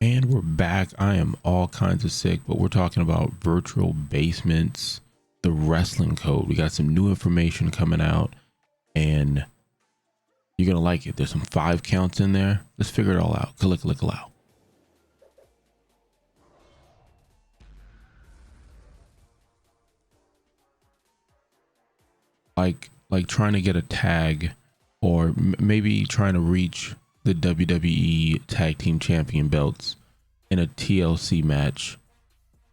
And we're back. I am all kinds of sick, but we're talking about virtual basements, the wrestling code. We got some new information coming out, and you're going to like it. There's some 5 counts in there. Let's figure it all out. Click, allow. Like trying to get a tag, or maybe trying to reach the WWE Tag Team Champion belts in a TLC match.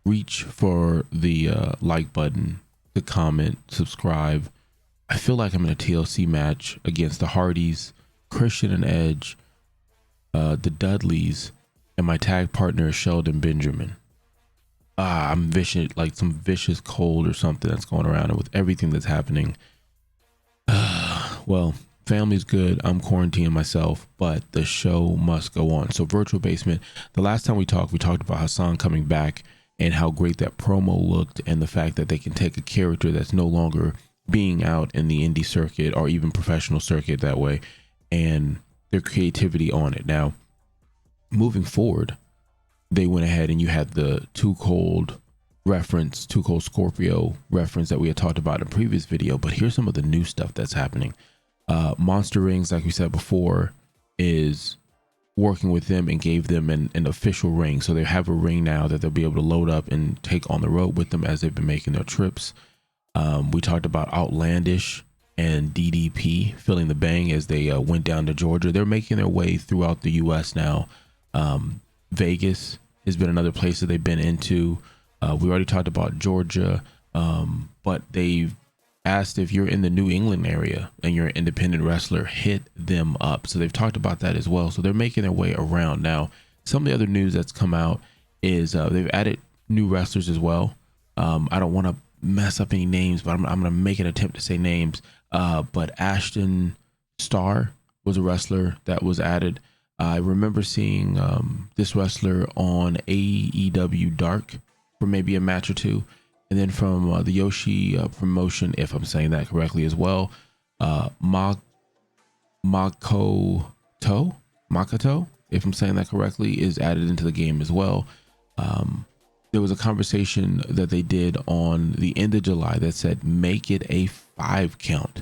Reach for the like button, the comment, subscribe. I feel like I'm in a TLC match against the Hardys, Christian and Edge, the Dudleys, and my tag partner is Sheldon Benjamin. I'm vicious, like some vicious cold or something that's going around, and with everything that's happening. Well, family's good. I'm quarantining myself, but the show must go on. So Virtual Basement, the last time we talked about Hassan coming back and how great that promo looked, and the fact that they can take a character that's no longer being out in the indie circuit or even professional circuit that way, and their creativity on it. Now, moving forward, they went ahead and you had the Too Cold reference, Too Cold Scorpio reference that we had talked about in a previous video. But here's some of the new stuff that's happening. Monster Rings, like we said before, is working with them and gave them an official ring. So they have a ring now that they'll be able to load up and take on the road with them as they've been making their trips. We talked about Outlandish and DDP feeling the bang as they went down to Georgia. They're making their way throughout the US now. Vegas has been another place that they've been into. We already talked about Georgia, but they've asked if you're in the New England area and you're an independent wrestler, hit them up. So they've talked about that as well. So they're making their way around. Now, some of the other news that's come out is they've added new wrestlers as well. I don't want to mess up any names, but I'm going to make an attempt to say names. But Ashton Starr was a wrestler that was added. I remember seeing this wrestler on AEW Dark for maybe a match or two. And then from the Yoshi promotion, if I'm saying that correctly as well, Makoto, if I'm saying that correctly, is added into the game as well. There was a conversation that they did on the end of July that said, make it a 5 count.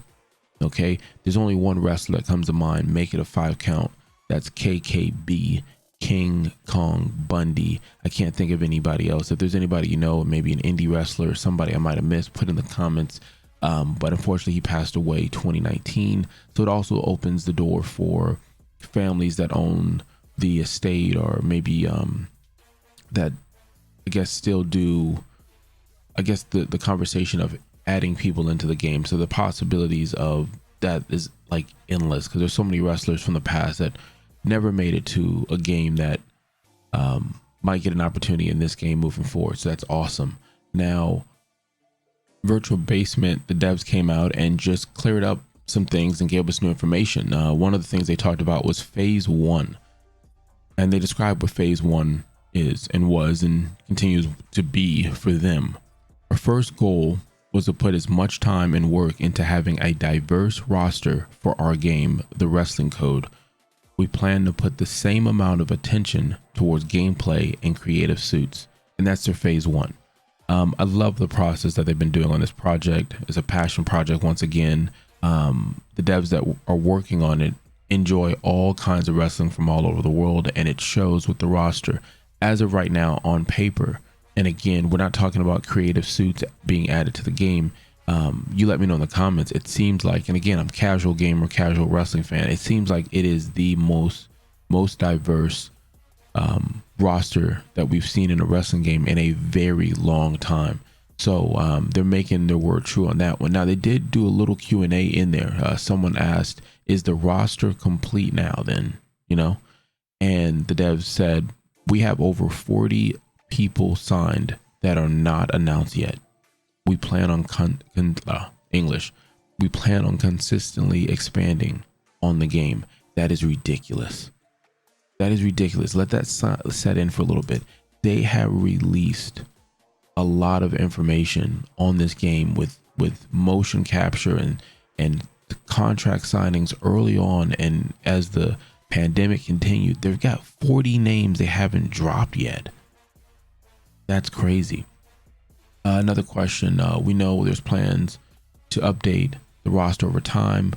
Okay, there's only one wrestler that comes to mind. Make it a 5 count. That's KKB, King Kong Bundy. I can't think of anybody else. If there's anybody you know, maybe an indie wrestler or somebody I might have missed, put in the comments. But unfortunately, he passed away 2019. So it also opens the door for families that own the estate, or maybe that I guess still do, I guess the conversation of adding people into the game. So the possibilities of that is like endless, because there's so many wrestlers from the past that never made it to a game that might get an opportunity in this game moving forward. So that's awesome. Now, Virtual Basement, the devs came out and just cleared up some things and gave us new information. One of the things they talked about was phase 1, and they described what phase 1 is and was and continues to be for them. Our first goal was to put as much time and work into having a diverse roster for our game, the Wrestling Code. We plan to put the same amount of attention towards gameplay and creative suits, and that's their phase 1. I love the process that they've been doing on this project. It's a passion project once again. The devs that are working on it enjoy all kinds of wrestling from all over the world, and it shows with the roster as of right now on paper. And again, we're not talking about creative suits being added to the game. You let me know in the comments. It seems like, and again, I'm casual gamer, casual wrestling fan. It seems like it is the most diverse roster that we've seen in a wrestling game in a very long time. So they're making their word true on that one. Now, they did do a little Q&A in there. Someone asked, is the roster complete now then? You know, and the devs said, we have over 40 people signed that are not announced yet. We plan on English. We plan on consistently expanding on the game. That is ridiculous. That is ridiculous. Let that set in for a little bit. They have released a lot of information on this game with motion capture and contract signings early on, and as the Pandemic continued. They've got 40 names they haven't dropped yet. That's crazy. Another question. We know there's plans to update the roster over time,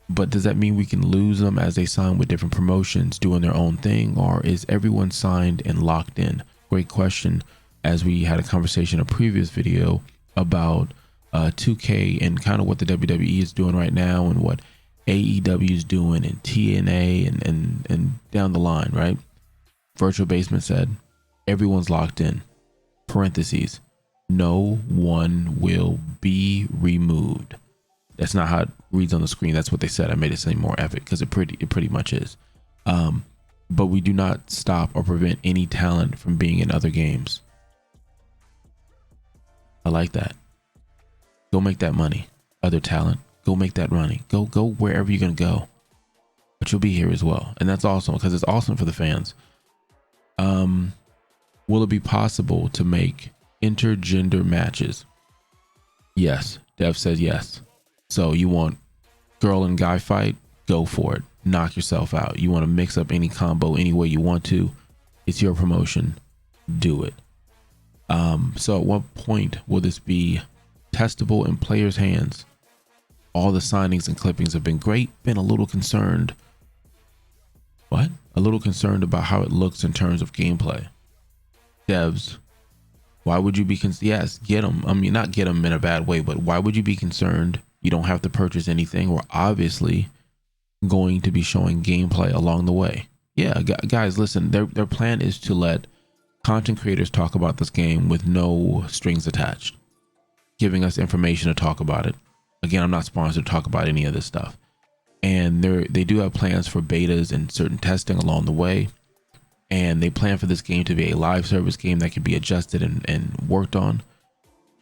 but does that mean we can lose them as they sign with different promotions doing their own thing, or is everyone signed and locked in? Great question. As we had a conversation in a previous video about 2K and kind of what the WWE is doing right now and what AEW is doing and TNA and down the line, right? Virtual Basement said everyone's locked in. Parentheses, no one will be removed. That's not how it reads on the screen. That's what they said. I made it seem more epic because it pretty much is. But we do not stop or prevent any talent from being in other games. I like that. Go make that money. Other talent, go make that money. Go wherever you're gonna go. But you'll be here as well, and that's awesome because it's awesome for the fans. Will it be possible to make intergender matches? Yes, Dev says yes. So you want girl and guy fight? Go for it. Knock yourself out. You want to mix up any combo any way you want to? It's your promotion. Do it. So at what point will this be testable in players' hands? All the signings and clippings have been great. Been a little concerned. What? A little concerned about how it looks in terms of gameplay. Devs, why would you be yes, get them. I mean, not get them in a bad way, but why would you be concerned? You don't have to purchase anything. We're obviously going to be showing gameplay along the way. Yeah, guys, listen, their plan is to let content creators talk about this game with no strings attached, giving us information to talk about it. Again, I'm not sponsored to talk about any of this stuff. And they do have plans for betas and certain testing along the way. And they plan for this game to be a live service game that can be adjusted and worked on.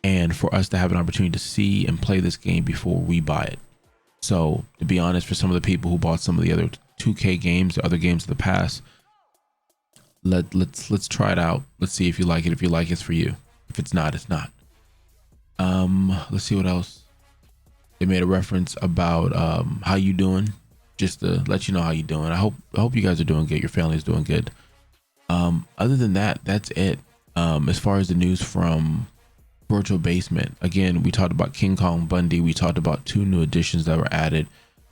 And for us to have an opportunity to see and play this game before we buy it. So to be honest, for some of the people who bought some of the other 2K games, or other games of the past, let's try it out. Let's see if you like it. If you like it, it's for you. If it's not, it's not. Let's see what else. They made a reference about how you doing, just to let you know how you doing. I hope you guys are doing good. Your family's doing good. Other than that, that's it. As far as the news from Virtual Basement, again, we talked about King Kong Bundy. We talked about 2 new additions that were added.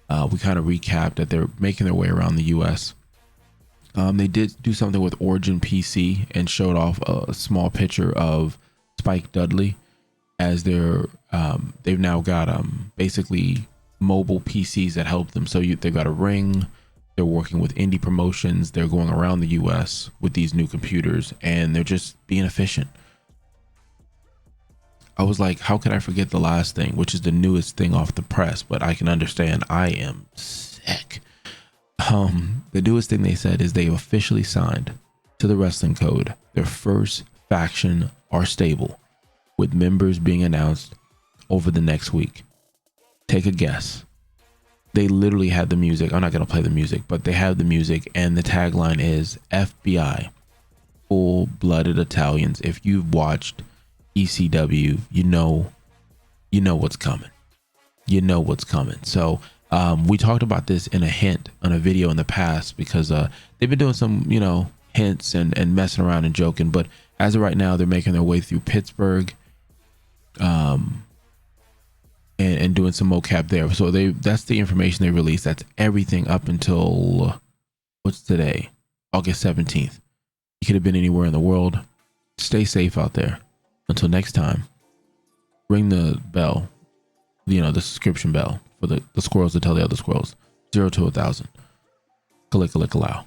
We kind of recapped that they're making their way around the US. They did do something with Origin PC and showed off a small picture of Spike Dudley, as they've now got basically mobile PCs that help them. So they've got a Ring. They're working with indie promotions. They're going around the US with these new computers, and they're just being efficient. I was like, how could I forget the last thing, which is the newest thing off the press? But I can understand. I am sick. The newest thing they said is they've officially signed to the Wrestling Code. Their first faction are stable, with members being announced over the next week. Take a guess. They literally had the music. I'm not going to play the music, but they have the music, and the tagline is FBI, full-blooded Italians. If you've watched ECW, you know what's coming. You know what's coming. So we talked about this in a hint on a video in the past, because they've been doing some, hints and messing around and joking. But as of right now, they're making their way through Pittsburgh, and doing some mocap there. So that's the information they released. That's everything up until what's today, August 17th. You could have been anywhere in the world. Stay safe out there. Until next time, ring the bell, the subscription bell for the squirrels to tell the other squirrels. 0 to 1,000. Click allow.